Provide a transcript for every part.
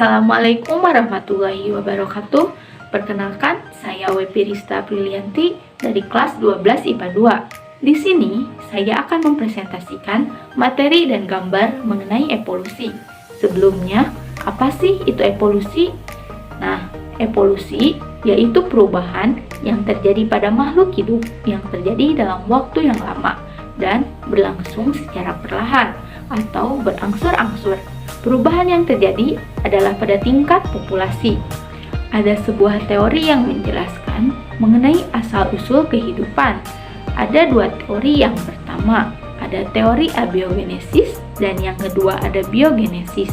Assalamualaikum warahmatullahi wabarakatuh. Perkenalkan, saya WP Rista Aprilianti dari kelas 12 IPA 2. Di sini, saya akan mempresentasikan materi dan gambar mengenai evolusi. Sebelumnya, apa sih itu evolusi? Nah, evolusi yaitu perubahan yang terjadi pada makhluk hidup yang terjadi dalam waktu yang lama dan berlangsung secara perlahan atau berangsur-angsur. Perubahan yang terjadi adalah pada tingkat populasi. Ada sebuah teori yang menjelaskan mengenai asal-usul kehidupan. Ada dua teori. Yang pertama, ada teori abiogenesis dan yang kedua ada biogenesis.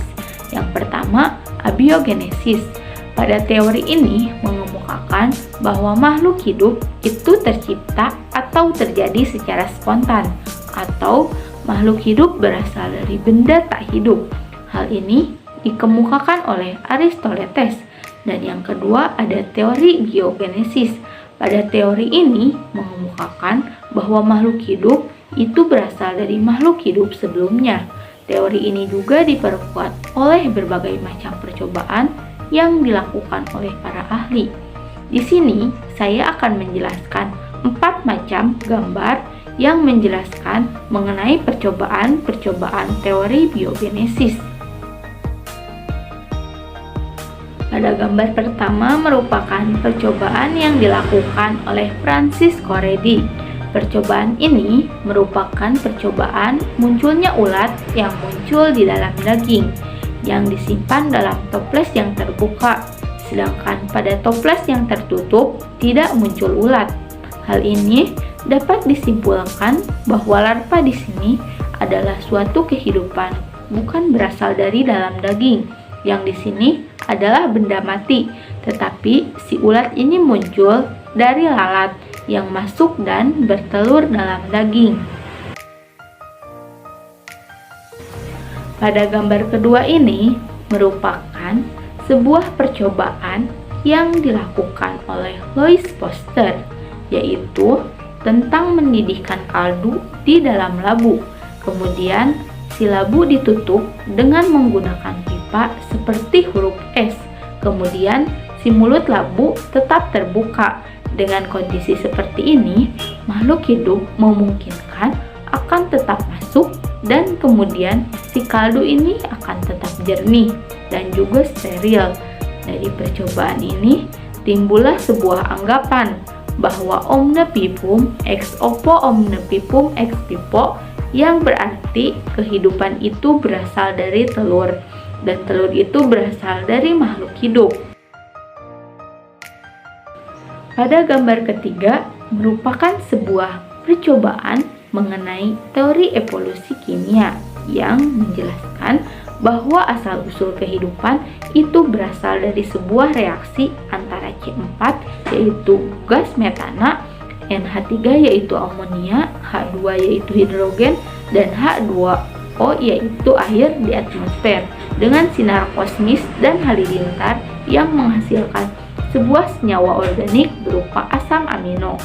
Yang pertama, abiogenesis. Pada teori ini mengemukakan bahwa makhluk hidup itu tercipta atau terjadi secara spontan, atau makhluk hidup berasal dari benda tak hidup. Hal ini dikemukakan oleh Aristoteles. Dan yang kedua ada teori biogenesis. Pada teori ini mengemukakan bahwa makhluk hidup itu berasal dari makhluk hidup sebelumnya. Teori ini juga diperkuat oleh berbagai macam percobaan yang dilakukan oleh para ahli. Di sini saya akan menjelaskan 4 macam gambar yang menjelaskan mengenai percobaan teori biogenesis. Pada gambar pertama merupakan percobaan yang dilakukan oleh Francisco Redi. Percobaan ini merupakan percobaan munculnya ulat yang muncul di dalam daging yang disimpan dalam toples yang terbuka, sedangkan pada toples yang tertutup tidak muncul ulat. Hal ini dapat disimpulkan bahwa larva di sini adalah suatu kehidupan, bukan berasal dari dalam daging. Yang di sini adalah benda mati, tetapi si ulat ini muncul dari lalat yang masuk dan bertelur dalam daging. Pada gambar kedua ini merupakan sebuah percobaan yang dilakukan oleh Louis Pasteur, yaitu tentang mendidihkan kaldu di dalam labu. Kemudian si labu ditutup dengan menggunakan pipa seperti huruf S. Kemudian si mulut labu tetap terbuka. Dengan kondisi seperti ini, makhluk hidup memungkinkan akan tetap masuk dan kemudian si kaldu ini akan tetap jernih dan juga steril. Dari percobaan ini timbullah sebuah anggapan bahwa omne vivum ex oppo omne vivum ex vivo, yang berarti kehidupan itu berasal dari telur dan telur itu berasal dari makhluk hidup. Pada gambar ketiga merupakan sebuah percobaan mengenai teori evolusi kimia yang menjelaskan bahwa asal-usul kehidupan itu berasal dari sebuah reaksi antara C4 yaitu gas metana, NH3 yaitu amonia, H2 yaitu hidrogen, dan H2O yaitu air di atmosfer dengan sinar kosmis dan halilintar yang menghasilkan sebuah senyawa organik berupa asam amino.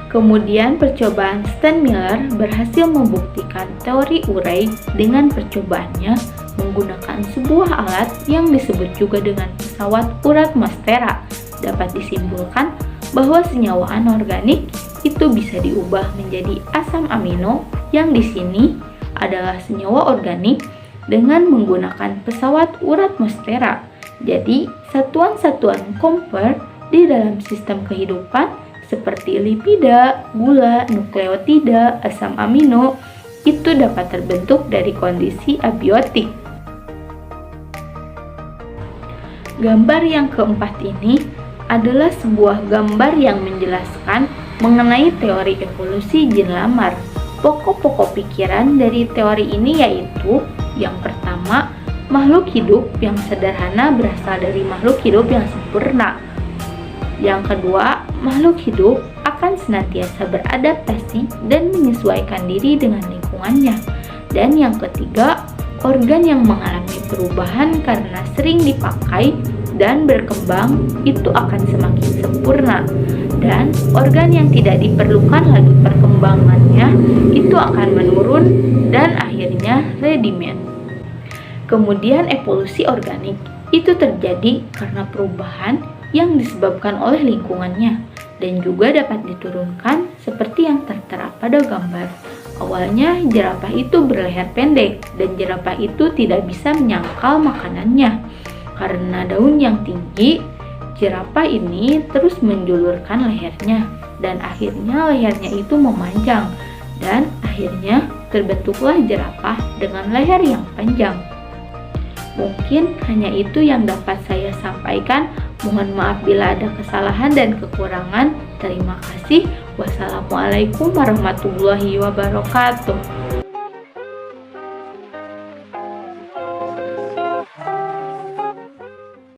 Kemudian percobaan Steinmiller berhasil membuktikan teori Urey dengan percobaannya menggunakan sebuah alat yang disebut juga dengan pesawat urat Mastera. Dapat disimpulkan bahwa senyawa anorganik itu bisa diubah menjadi asam amino yang di sini adalah senyawa organik dengan menggunakan pesawat urat Mastera. Jadi, satuan-satuan kompor di dalam sistem kehidupan seperti lipida, gula, nukleotida, asam amino itu dapat terbentuk dari kondisi abiotik. Gambar yang keempat ini adalah sebuah gambar yang menjelaskan mengenai teori evolusi jin lamar. Pokok-pokok pikiran dari teori ini yaitu yang pertama, makhluk hidup yang sederhana berasal dari makhluk hidup yang sempurna. Yang kedua, makhluk hidup akan senantiasa beradaptasi dan menyesuaikan diri dengan lingkungannya. Dan yang ketiga, organ yang mengalami perubahan karena sering dipakai dan berkembang itu akan semakin sempurna. Dan organ yang tidak diperlukan lagi perkembangannya itu akan menurun dan akhirnya rediment. Kemudian evolusi organik. Itu terjadi karena perubahan yang disebabkan oleh lingkungannya dan juga dapat diturunkan seperti yang tertera pada gambar. Awalnya jerapah itu berleher pendek dan jerapah itu tidak bisa menyangkal makanannya. Karena daun yang tinggi, jerapah ini terus menjulurkan lehernya dan akhirnya lehernya itu memanjang dan akhirnya terbentuklah jerapah dengan leher yang panjang. Mungkin hanya itu yang dapat saya sampaikan. Mohon maaf bila ada kesalahan dan kekurangan. Terima kasih. Wassalamualaikum warahmatullahi wabarakatuh.